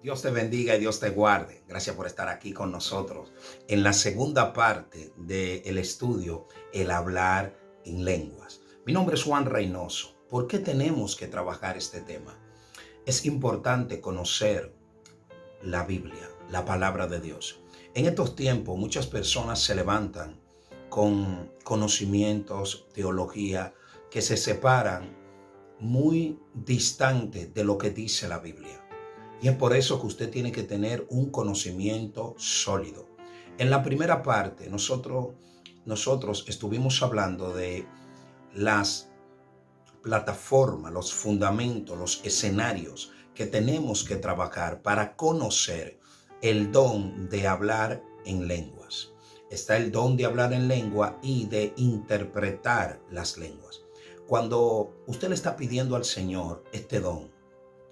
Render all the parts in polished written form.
Dios te bendiga y Dios te guarde. Gracias por estar aquí con nosotros en la segunda parte del estudio, el hablar en lenguas. Mi nombre es Juan Reynoso. ¿Por qué tenemos que trabajar este tema? Es importante conocer la Biblia, la palabra de Dios. En estos tiempos muchas personas se levantan con conocimientos, teología, que se separan muy distante de lo que dice la Biblia. Y es por eso que usted tiene que tener un conocimiento sólido. En la primera parte, nosotros estuvimos hablando de las plataformas, los fundamentos, los escenarios que tenemos que trabajar para conocer el don de hablar en lenguas. Está el don de hablar en lengua y de interpretar las lenguas. Cuando usted le está pidiendo al Señor este don,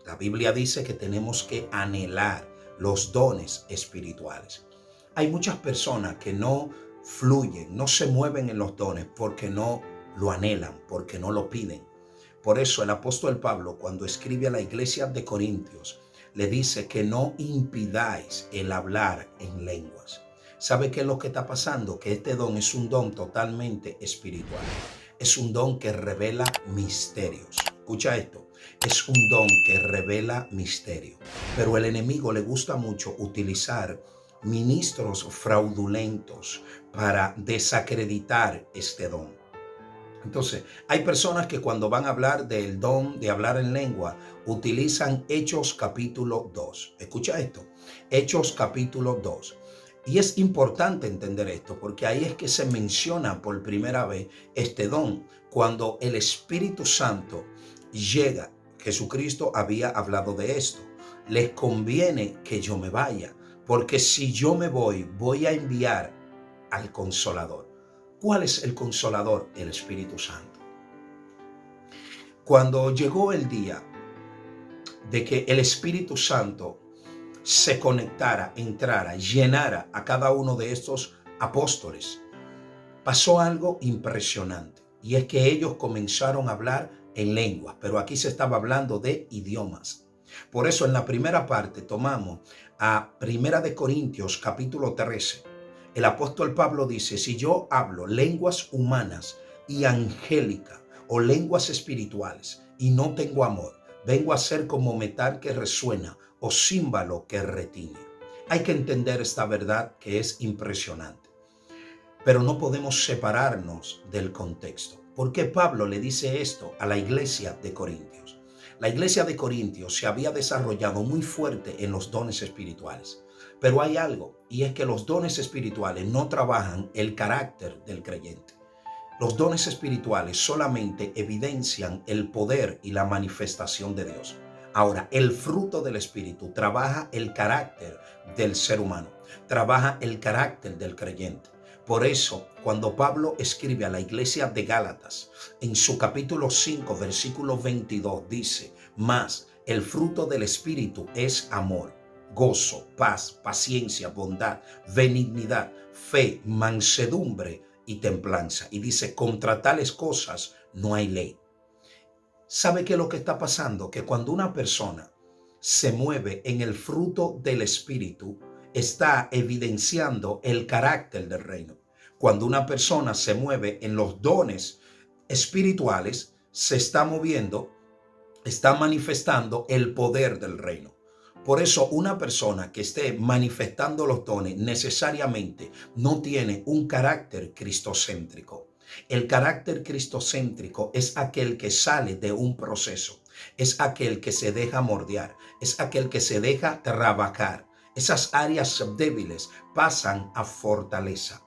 la Biblia dice que tenemos que anhelar los dones espirituales. Hay muchas personas que no fluyen, no se mueven en los dones porque no lo anhelan, porque no lo piden. Por eso el apóstol Pablo, cuando escribe a la iglesia de Corintios, le dice que no impidáis el hablar en lenguas. ¿Sabe qué es lo que está pasando? Que este don es un don totalmente espiritual. Es un don que revela misterios. Escucha esto. Es un don que revela misterio. Pero el enemigo le gusta mucho utilizar ministros fraudulentos para desacreditar este don. Entonces, hay personas que cuando van a hablar del don de hablar en lengua, utilizan Hechos capítulo 2. Escucha esto, Hechos capítulo 2. Y es importante entender esto, porque ahí es que se menciona por primera vez este don. Cuando el Espíritu Santo llega, Jesucristo había hablado de esto. Les conviene que yo me vaya, porque si yo me voy, voy a enviar al Consolador. ¿Cuál es el Consolador? El Espíritu Santo. Cuando llegó el día de que el Espíritu Santo se conectara, entrara, llenara a cada uno de estos apóstoles, pasó algo impresionante. Y es que ellos comenzaron a hablar en lenguas, pero aquí se estaba hablando de idiomas. Por eso en la primera parte tomamos a Primera de Corintios capítulo 13. El apóstol Pablo dice, si yo hablo lenguas humanas y angélicas o lenguas espirituales y no tengo amor, vengo a ser como metal que resuena o címbalo que retiñe. Hay que entender esta verdad que es impresionante. Pero no podemos separarnos del contexto. ¿Por qué Pablo le dice esto a la iglesia de Corintios? La iglesia de Corintios se había desarrollado muy fuerte en los dones espirituales. Pero hay algo, y es que los dones espirituales no trabajan el carácter del creyente. Los dones espirituales solamente evidencian el poder y la manifestación de Dios. Ahora, el fruto del Espíritu trabaja el carácter del ser humano, trabaja el carácter del creyente. Por eso, cuando Pablo escribe a la iglesia de Gálatas, en su capítulo 5, versículo 22, dice, mas el fruto del Espíritu es amor, gozo, paz, paciencia, bondad, benignidad, fe, mansedumbre y templanza. Y dice, contra tales cosas no hay ley. ¿Sabe qué es lo que está pasando? Que cuando una persona se mueve en el fruto del Espíritu, está evidenciando el carácter del reino. Cuando una persona se mueve en los dones espirituales, se está moviendo, está manifestando el poder del reino. Por eso una persona que esté manifestando los dones necesariamente no tiene un carácter cristocéntrico. El carácter cristocéntrico es aquel que sale de un proceso, es aquel que se deja moldear, es aquel que se deja trabajar. Esas áreas débiles pasan a fortaleza.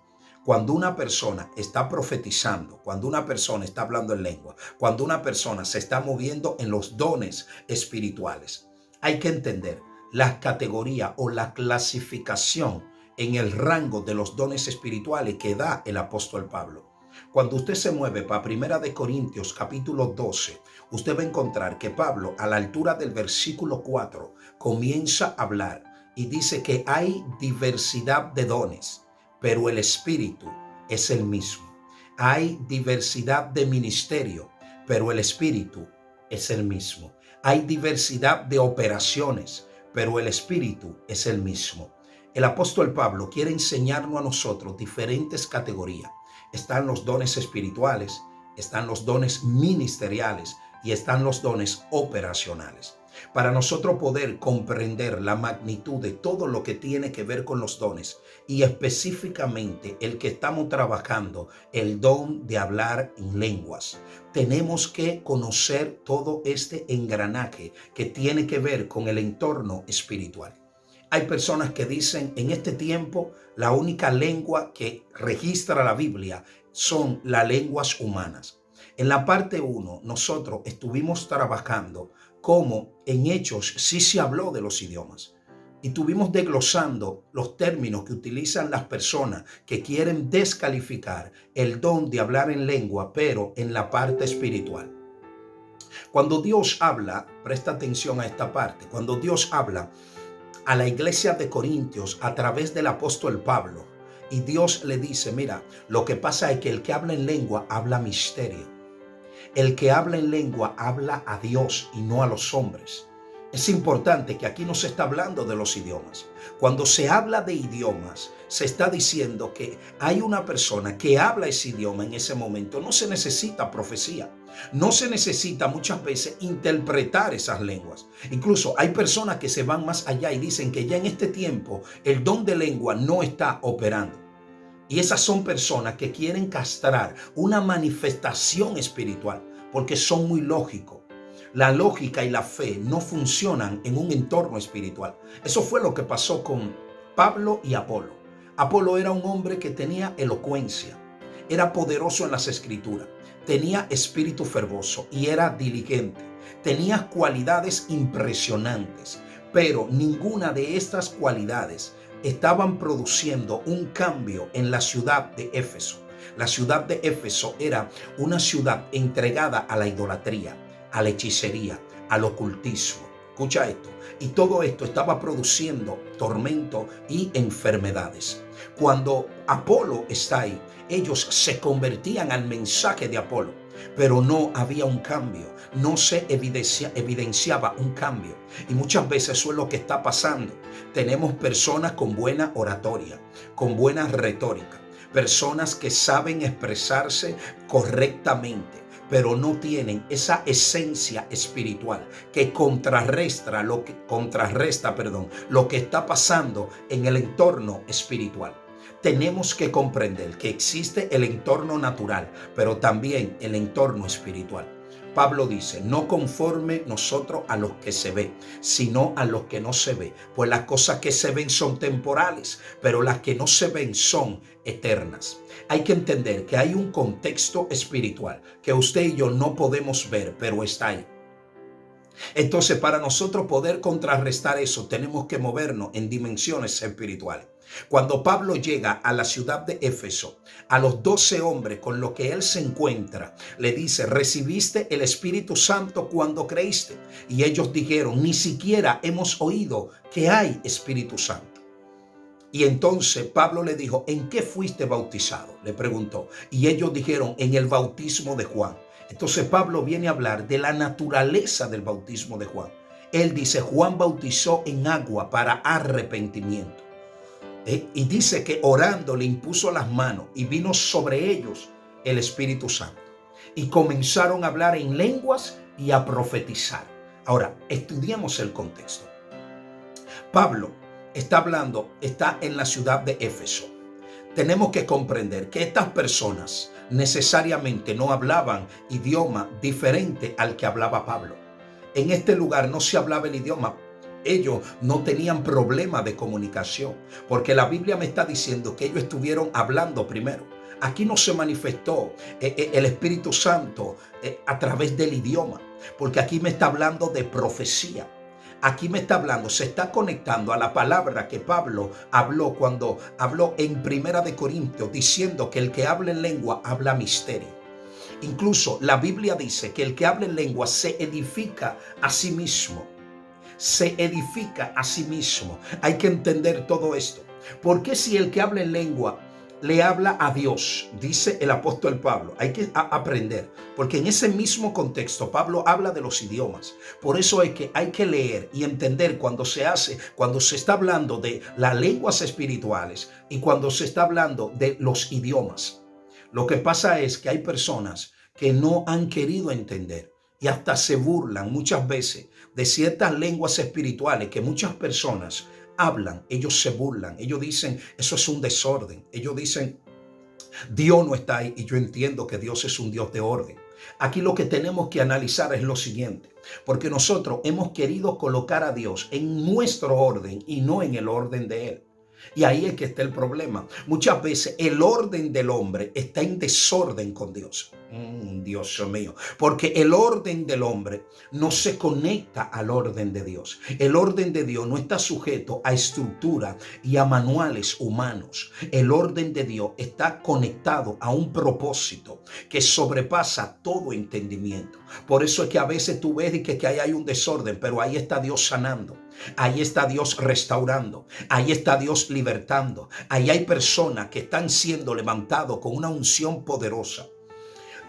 Cuando una persona está profetizando, cuando una persona está hablando en lengua, cuando una persona se está moviendo en los dones espirituales, hay que entender la categoría o la clasificación en el rango de los dones espirituales que da el apóstol Pablo. Cuando usted se mueve para Primera de Corintios capítulo 12, usted va a encontrar que Pablo a la altura del versículo 4 comienza a hablar y dice que hay diversidad de dones, pero el Espíritu es el mismo. Hay diversidad de ministerio, pero el Espíritu es el mismo. Hay diversidad de operaciones, pero el espíritu es el mismo. El apóstol Pablo quiere enseñarnos a nosotros diferentes categorías. Están los dones espirituales, están los dones ministeriales y están los dones operacionales. Para nosotros poder comprender la magnitud de todo lo que tiene que ver con los dones y específicamente el que estamos trabajando, el don de hablar en lenguas, tenemos que conocer todo este engranaje que tiene que ver con el entorno espiritual. Hay personas que dicen en este tiempo la única lengua que registra la Biblia son las lenguas humanas. En la parte 1 nosotros estuvimos trabajando cómo en Hechos sí se habló de los idiomas. Y estuvimos desglosando los términos que utilizan las personas que quieren descalificar el don de hablar en lengua, pero en la parte espiritual. Cuando Dios habla, presta atención a esta parte, cuando Dios habla a la iglesia de Corintios a través del apóstol Pablo, y Dios le dice, mira, lo que pasa es que el que habla en lengua habla misterio. El que habla en lengua habla a Dios y no a los hombres. Es importante que aquí no se está hablando de los idiomas. Cuando se habla de idiomas, se está diciendo que hay una persona que habla ese idioma en ese momento. No se necesita profecía. No se necesita muchas veces interpretar esas lenguas. Incluso hay personas que se van más allá y dicen que ya en este tiempo el don de lengua no está operando. Y esas son personas que quieren castrar una manifestación espiritual porque son muy lógicos. La lógica y la fe no funcionan en un entorno espiritual. Eso fue lo que pasó con Pablo y Apolo. Apolo era un hombre que tenía elocuencia, era poderoso en las escrituras, tenía espíritu fervoroso y era diligente. Tenía cualidades impresionantes, pero ninguna de estas cualidades estaban produciendo un cambio en la ciudad de Éfeso. La ciudad de Éfeso era una ciudad entregada a la idolatría, a la hechicería, al ocultismo. Escucha esto. Y todo esto estaba produciendo tormento y enfermedades. Cuando Apolo está ahí, ellos se convertían al mensaje de Apolo, pero no había un cambio, no se evidenciaba un cambio. Y muchas veces eso es lo que está pasando. Tenemos personas con buena oratoria, con buena retórica, personas que saben expresarse correctamente, pero no tienen esa esencia espiritual que contrarresta lo que está pasando en el entorno espiritual. Tenemos que comprender que existe el entorno natural, pero también el entorno espiritual. Pablo dice, no conforme nosotros a los que se ve, sino a los que no se ve. Pues las cosas que se ven son temporales, pero las que no se ven son eternas. Hay que entender que hay un contexto espiritual que usted y yo no podemos ver, pero está ahí. Entonces, para nosotros poder contrarrestar eso, tenemos que movernos en dimensiones espirituales. Cuando Pablo llega a la ciudad de Éfeso, a los 12 hombres con los que él se encuentra, le dice, recibiste el Espíritu Santo cuando creíste. Y ellos dijeron, ni siquiera hemos oído que hay Espíritu Santo. Y entonces Pablo le dijo, ¿en qué fuiste bautizado? Le preguntó. Y ellos dijeron, en el bautismo de Juan. Entonces Pablo viene a hablar de la naturaleza del bautismo de Juan. Él dice, Juan bautizó en agua para arrepentimiento. Y dice que orando le impuso las manos y vino sobre ellos el Espíritu Santo. Y comenzaron a hablar en lenguas y a profetizar. Ahora, estudiemos el contexto. Pablo está hablando, está en la ciudad de Éfeso. Tenemos que comprender que estas personas necesariamente no hablaban idioma diferente al que hablaba Pablo. En este lugar no se hablaba el idioma. Ellos no tenían problema de comunicación, porque la Biblia me está diciendo que ellos estuvieron hablando primero. Aquí no se manifestó el Espíritu Santo a través del idioma, porque aquí me está hablando de profecía. Aquí me está hablando, se está conectando a la palabra que Pablo habló cuando habló en Primera de Corintios, diciendo que el que habla en lengua habla misterio. Incluso la Biblia dice que el que habla en lengua se edifica a sí mismo. Se edifica a sí mismo. Hay que entender todo esto. Porque si el que habla en lengua, le habla a Dios, dice el apóstol Pablo. Hay que aprender, porque en ese mismo contexto Pablo habla de los idiomas. Por eso es que hay que leer y entender cuando se está hablando de las lenguas espirituales y cuando se está hablando de los idiomas. Lo que pasa es que hay personas que no han querido entender y hasta se burlan muchas veces de ciertas lenguas espirituales que muchas personas hablan. Ellos se burlan, ellos dicen eso es un desorden, ellos dicen Dios no está ahí, y yo entiendo que Dios es un Dios de orden. Aquí lo que tenemos que analizar es lo siguiente, porque nosotros hemos querido colocar a Dios en nuestro orden y no en el orden de Él. Y ahí es que está el problema. Muchas veces el orden del hombre está en desorden con Dios. Dios mío, porque el orden del hombre no se conecta al orden de Dios. El orden de Dios no está sujeto a estructura y a manuales humanos. El orden de Dios está conectado a un propósito que sobrepasa todo entendimiento. Por eso es que a veces tú ves que ahí hay un desorden, pero ahí está Dios sanando. Ahí está Dios restaurando, ahí está Dios libertando, ahí hay personas que están siendo levantados con una unción poderosa.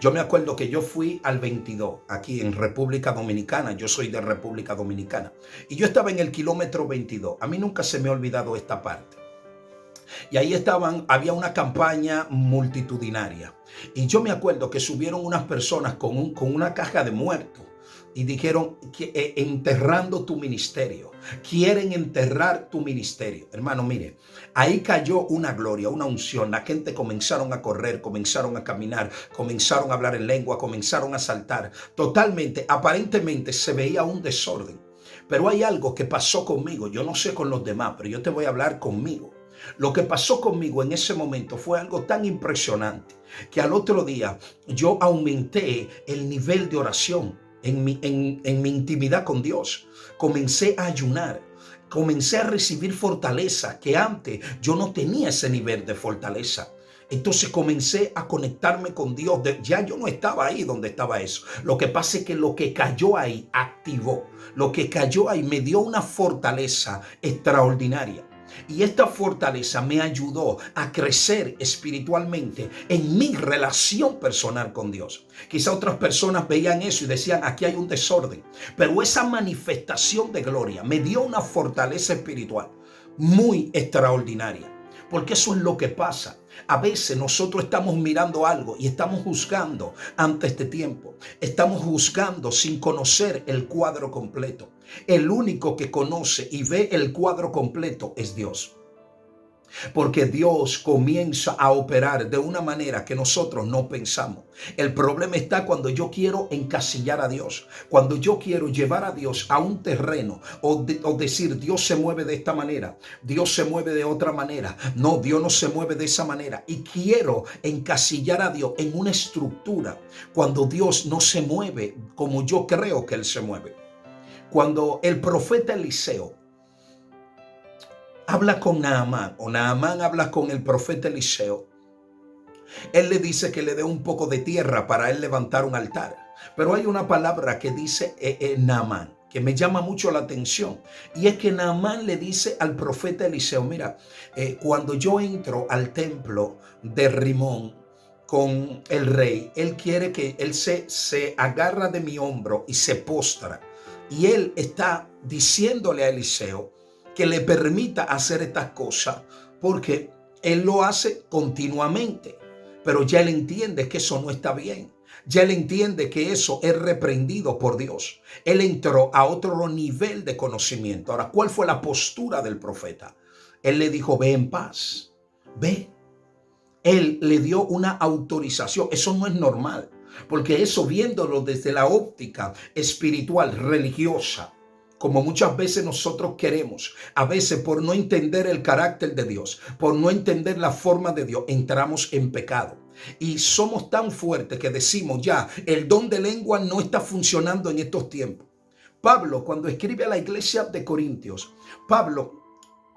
Yo me acuerdo que yo fui al 22 aquí en República Dominicana. Yo soy de República Dominicana y yo estaba en el kilómetro 22. A mí nunca se me ha olvidado esta parte. Y ahí había una campaña multitudinaria. Y yo me acuerdo que subieron unas personas con una caja de muertos y dijeron que enterrando tu ministerio. Quieren enterrar tu ministerio. Hermano, mire, ahí cayó una gloria, una unción. La gente comenzaron a correr, comenzaron a caminar, comenzaron a hablar en lengua, comenzaron a saltar. Totalmente, aparentemente se veía un desorden. Pero hay algo que pasó conmigo. Yo no sé con los demás, pero yo te voy a hablar conmigo. Lo que pasó conmigo en ese momento fue algo tan impresionante que al otro día yo aumenté el nivel de oración en mi intimidad con Dios. Comencé a ayunar, comencé a recibir fortaleza que antes yo no tenía ese nivel de fortaleza. Entonces comencé a conectarme con Dios. Ya yo no estaba ahí donde estaba eso. Lo que pasa es que lo que cayó ahí activó. Lo que cayó ahí me dio una fortaleza extraordinaria. Y esta fortaleza me ayudó a crecer espiritualmente en mi relación personal con Dios. Quizá otras personas veían eso y decían, aquí hay un desorden. Pero esa manifestación de gloria me dio una fortaleza espiritual muy extraordinaria. Porque eso es lo que pasa. A veces nosotros estamos mirando algo y estamos juzgando antes de tiempo. Estamos juzgando sin conocer el cuadro completo. El único que conoce y ve el cuadro completo es Dios. Porque Dios comienza a operar de una manera que nosotros no pensamos. El problema está cuando yo quiero encasillar a Dios, cuando yo quiero llevar a Dios a un terreno o decir Dios se mueve de esta manera, Dios se mueve de otra manera. No, Dios no se mueve de esa manera. Y quiero encasillar a Dios en una estructura cuando Dios no se mueve como yo creo que Él se mueve. Cuando el profeta Eliseo habla con Naamán, o Naamán habla con el profeta Eliseo, él le dice que le dé un poco de tierra para él levantar un altar. Pero hay una palabra que dice Naamán, que me llama mucho la atención. Y es que Naamán le dice al profeta Eliseo, mira, cuando yo entro al templo de Rimón con el rey, él quiere que él se agarra de mi hombro y se postra. Y él está diciéndole a Eliseo que le permita hacer estas cosas porque él lo hace continuamente, pero ya él entiende que eso no está bien. Ya él entiende que eso es reprendido por Dios. Él entró a otro nivel de conocimiento. Ahora, ¿cuál fue la postura del profeta? Él le dijo, ve en paz, ve. Él le dio una autorización. Eso no es normal, porque eso viéndolo desde la óptica espiritual, religiosa, como muchas veces nosotros queremos, a veces por no entender el carácter de Dios, por no entender la forma de Dios, entramos en pecado. Y somos tan fuertes que decimos ya, el don de lengua no está funcionando en estos tiempos. Pablo, cuando escribe a la iglesia de Corintios, Pablo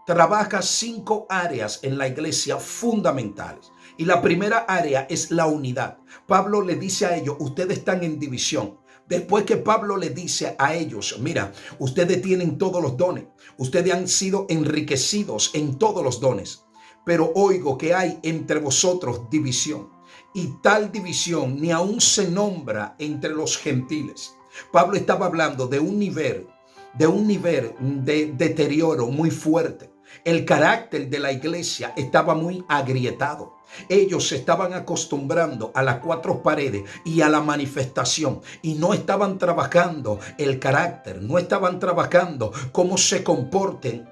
trabaja 5 áreas en la iglesia fundamentales. Y la primera área es la unidad. Pablo le dice a ellos, ustedes están en división. Después que Pablo le dice a ellos, mira, ustedes tienen todos los dones, ustedes han sido enriquecidos en todos los dones, pero oigo que hay entre vosotros división. Y tal división ni aún se nombra entre los gentiles. Pablo estaba hablando de un nivel de deterioro muy fuerte. El carácter de la iglesia estaba muy agrietado. Ellos se estaban acostumbrando a las cuatro paredes y a la manifestación y no estaban trabajando el carácter, no estaban trabajando cómo se comportan,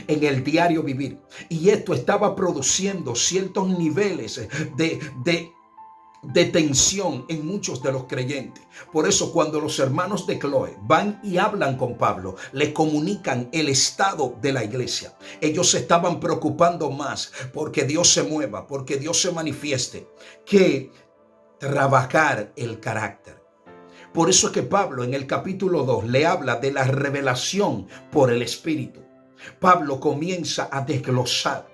en el diario vivir. Y esto estaba produciendo ciertos niveles de tensión en muchos de los creyentes. Por eso cuando los hermanos de Cloé van y hablan con Pablo, le comunican el estado de la iglesia. Ellos se estaban preocupando más porque Dios se mueva, porque Dios se manifieste, que trabajar el carácter. Por eso es que Pablo en el capítulo 2 le habla de la revelación por el Espíritu. Pablo comienza a desglosar,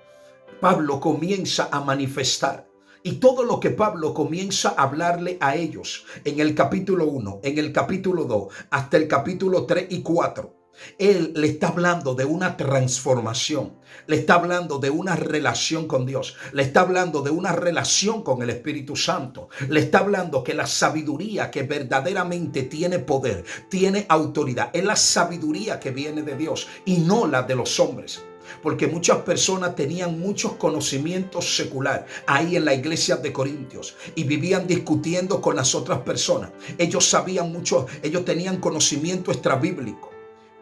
Pablo comienza a manifestar. Y todo lo que Pablo comienza a hablarle a ellos en el capítulo 1, en el capítulo 2, hasta el capítulo 3 y 4, él le está hablando de una transformación, le está hablando de una relación con Dios, le está hablando de una relación con el Espíritu Santo, le está hablando que la sabiduría que verdaderamente tiene poder, tiene autoridad, es la sabiduría que viene de Dios y no la de los hombres. Porque muchas personas tenían muchos conocimientos seculares ahí en la iglesia de Corintios y vivían discutiendo con las otras personas. Ellos sabían mucho, ellos tenían conocimiento extrabíblico,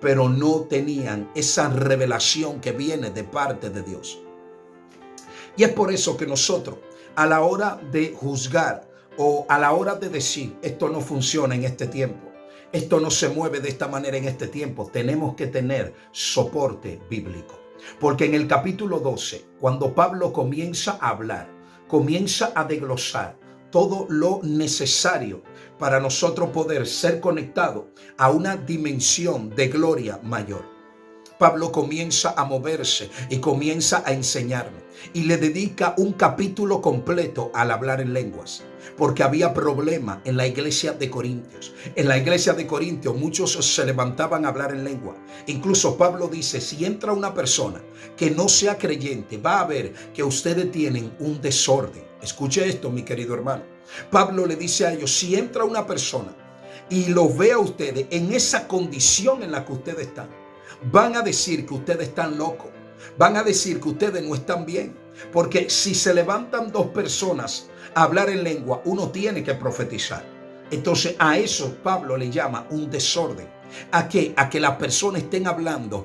pero no tenían esa revelación que viene de parte de Dios. Y es por eso que nosotros, a la hora de juzgar o a la hora de decir esto no funciona en este tiempo, esto no se mueve de esta manera en este tiempo, tenemos que tener soporte bíblico. Porque en el capítulo 12, cuando Pablo comienza a hablar, comienza a desglosar todo lo necesario para nosotros poder ser conectados a una dimensión de gloria mayor. Pablo comienza a moverse y comienza a enseñarnos y le dedica un capítulo completo al hablar en lenguas, porque había problema en la iglesia de Corintios. En la iglesia de Corintios muchos se levantaban a hablar en lengua. Incluso Pablo dice, si entra una persona que no sea creyente, va a ver que ustedes tienen un desorden. Escuche esto, mi querido hermano. Pablo le dice a ellos, si entra una persona y los ve a ustedes en esa condición en la que ustedes están, van a decir que ustedes están locos, van a decir que ustedes no están bien, porque si se levantan dos personas a hablar en lengua, uno tiene que profetizar. Entonces a eso Pablo le llama un desorden. ¿A qué? A que las personas estén hablando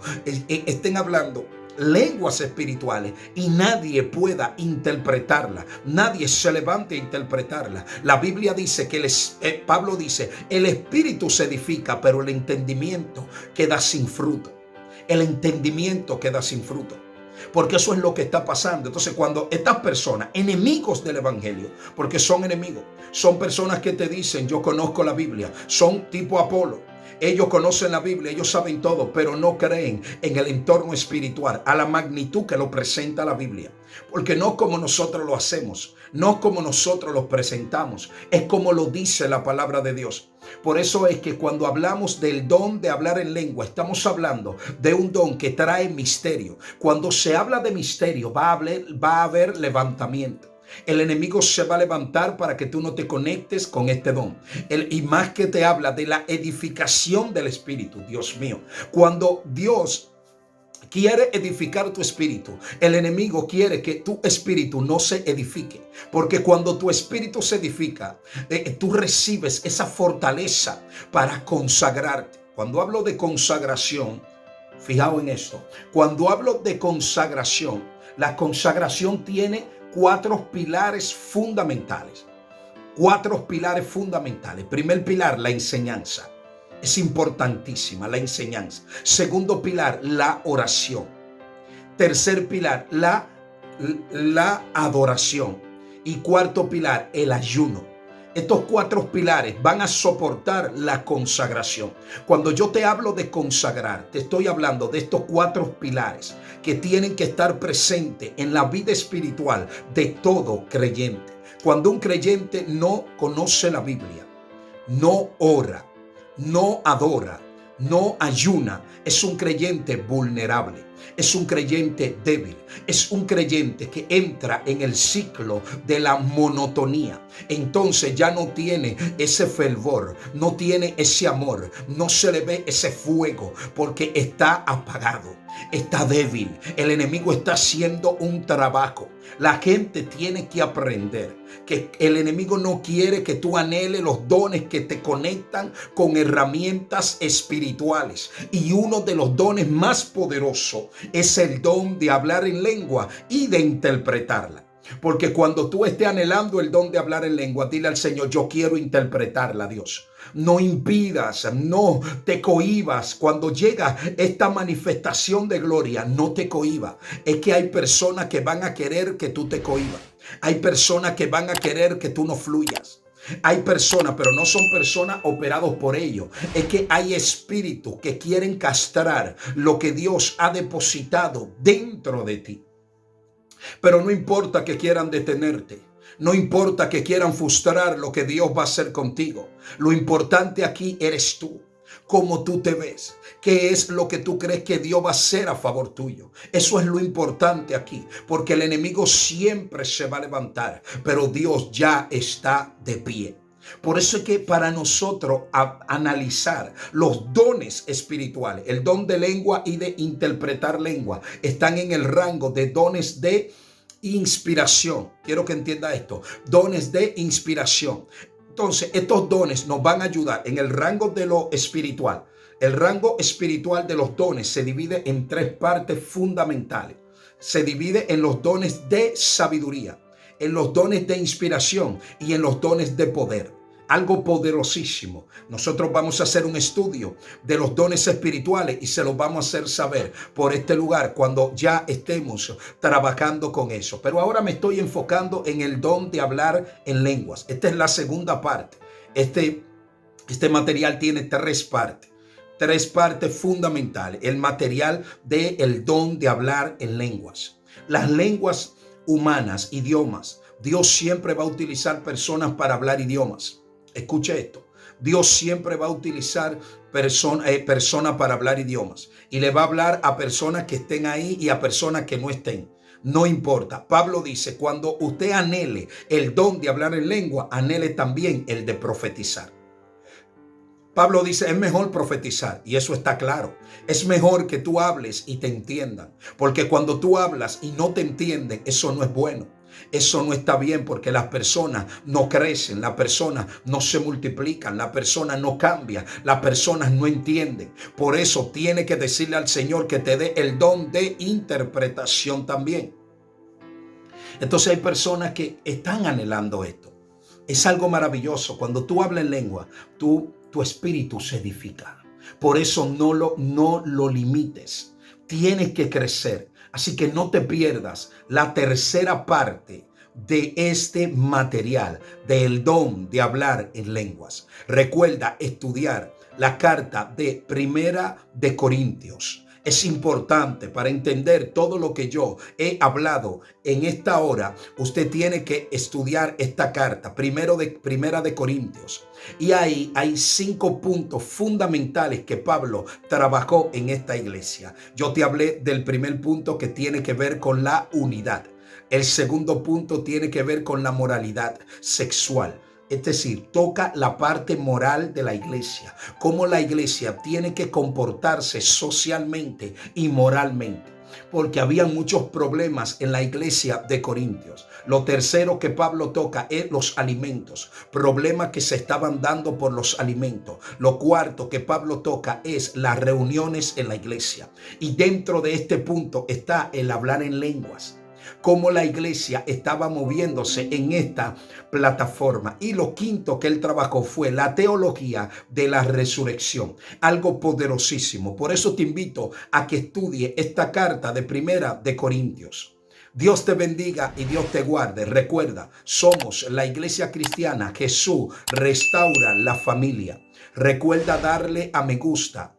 lenguas espirituales y nadie pueda interpretarla, nadie se levante a interpretarla. La Biblia dice que Pablo dice, el espíritu se edifica, pero el entendimiento queda sin fruto. El entendimiento queda sin fruto. Porque eso es lo que está pasando. Entonces cuando estas personas, enemigos del evangelio, porque son enemigos, son personas que te dicen yo conozco la Biblia, son tipo Apolo, ellos conocen la Biblia, ellos saben todo, pero no creen en el entorno espiritual a la magnitud que lo presenta la Biblia. Porque no como nosotros lo hacemos, no como nosotros lo presentamos, es como lo dice la palabra de Dios. Por eso es que cuando hablamos del don de hablar en lengua, estamos hablando de un don que trae misterio. Cuando se habla de misterio, va a haber levantamiento. El enemigo se va a levantar para que tú no te conectes con este don. Y más que te habla de la edificación del espíritu, Dios mío. Cuando Dios quiere edificar tu espíritu, el enemigo quiere que tu espíritu no se edifique. Porque cuando tu espíritu se edifica, tú recibes esa fortaleza para consagrarte. Cuando hablo de consagración, fijaos en esto. Cuando hablo de consagración, la consagración tiene cuatro pilares fundamentales. Cuatro pilares fundamentales. Primer pilar, la enseñanza. Es importantísima la enseñanza. Segundo pilar, la oración. Tercer pilar, la adoración. Y cuarto pilar, el ayuno. Estos cuatro pilares van a soportar la consagración. Cuando yo te hablo de consagrar, te estoy hablando de estos cuatro pilares que tienen que estar presentes en la vida espiritual de todo creyente. Cuando un creyente no conoce la Biblia, no ora, no adora, no ayuna, es un creyente vulnerable. es un creyente débil, es un creyente que entra en el ciclo de la monotonía. Entonces ya no tiene ese fervor, no tiene ese amor, no se le ve ese fuego porque está apagado, está débil. El enemigo está haciendo un trabajo. La gente tiene que aprender que el enemigo no quiere que tú anheles los dones que te conectan con herramientas espirituales. Y uno de los dones más poderosos es el don de hablar en lengua y de interpretarla. Porque cuando tú estés anhelando el don de hablar en lengua, dile al Señor: yo quiero interpretarla, Dios. No impidas, no te cohibas. Cuando llega esta manifestación de gloria, no te cohibas. Es que hay personas que van a querer que tú te cohibas. Hay personas que van a querer que tú no fluyas. Hay personas, pero no son personas operados por ellos. Es que hay espíritus que quieren castrar lo que Dios ha depositado dentro de ti. Pero no importa que quieran detenerte. No importa que quieran frustrar lo que Dios va a hacer contigo. Lo importante aquí eres tú. Cómo tú te ves. ¿Qué es lo que tú crees que Dios va a hacer a favor tuyo? Eso es lo importante aquí. Porque el enemigo siempre se va a levantar. Pero Dios ya está de pie. Por eso es que para nosotros analizar los dones espirituales, el don de lengua y de interpretar lengua, están en el rango de dones de inspiración. Quiero que entienda esto: dones de inspiración. Entonces, estos dones nos van a ayudar en el rango de lo espiritual. El rango espiritual de los dones se divide en tres partes fundamentales. Se divide en los dones de sabiduría, en los dones de inspiración y en los dones de poder. Algo poderosísimo. Nosotros vamos a hacer un estudio de los dones espirituales y se los vamos a hacer saber por este lugar cuando ya estemos trabajando con eso. Pero ahora me estoy enfocando en el don de hablar en lenguas. Esta es la segunda parte. Este material tiene tres partes fundamentales. El material del don de hablar en lenguas. Las lenguas humanas, idiomas. Dios siempre va a utilizar personas para hablar idiomas. Escuche esto: Dios siempre va a utilizar personas para hablar idiomas, y le va a hablar a personas que estén ahí y a personas que no estén. No importa. Pablo dice: cuando usted anhele el don de hablar en lengua, anhele también el de profetizar. Pablo dice: es mejor profetizar, y eso está claro. Es mejor que tú hables y te entiendan, porque cuando tú hablas y no te entienden, eso no es bueno. Eso no está bien, porque las personas no crecen, las personas no se multiplican, las personas no cambian, las personas no entienden. Por eso tiene que decirle al Señor que te dé el don de interpretación también. Entonces hay personas que están anhelando esto. Es algo maravilloso. Cuando tú hablas en lengua, tu espíritu se edifica. Por eso no lo limites. Tienes que crecer. Así que no te pierdas la tercera parte de este material, del don de hablar en lenguas. Recuerda estudiar la carta de Primera de Corintios. Es importante para entender todo lo que yo he hablado en esta hora. Usted tiene que estudiar esta carta, Primera de Corintios. Y ahí hay 5 puntos fundamentales que Pablo trabajó en esta iglesia. Yo te hablé del primer punto, que tiene que ver con la unidad. El segundo punto tiene que ver con la moralidad sexual. Es decir, toca la parte moral de la iglesia, cómo la iglesia tiene que comportarse socialmente y moralmente, porque había muchos problemas en la iglesia de Corintios. Lo tercero que Pablo toca es los alimentos, problemas que se estaban dando por los alimentos. Lo cuarto que Pablo toca es las reuniones en la iglesia, y dentro de este punto está el hablar en lenguas, cómo la iglesia estaba moviéndose en esta plataforma. Y lo quinto que él trabajó fue la teología de la resurrección, algo poderosísimo. Por eso te invito a que estudie esta carta de Primera de Corintios. Dios te bendiga y Dios te guarde. Recuerda, somos la iglesia cristiana. Jesús restaura la familia. Recuerda darle a me gusta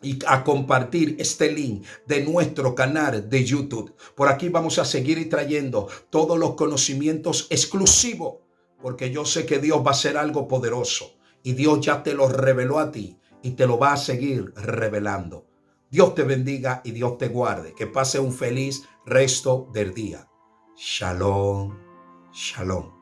y a compartir este link de nuestro canal de YouTube. Por aquí vamos a seguir trayendo todos los conocimientos exclusivos, porque yo sé que Dios va a hacer algo poderoso, y Dios ya te lo reveló a ti y te lo va a seguir revelando. Dios te bendiga y Dios te guarde. Que pase un feliz resto del día. Shalom, shalom.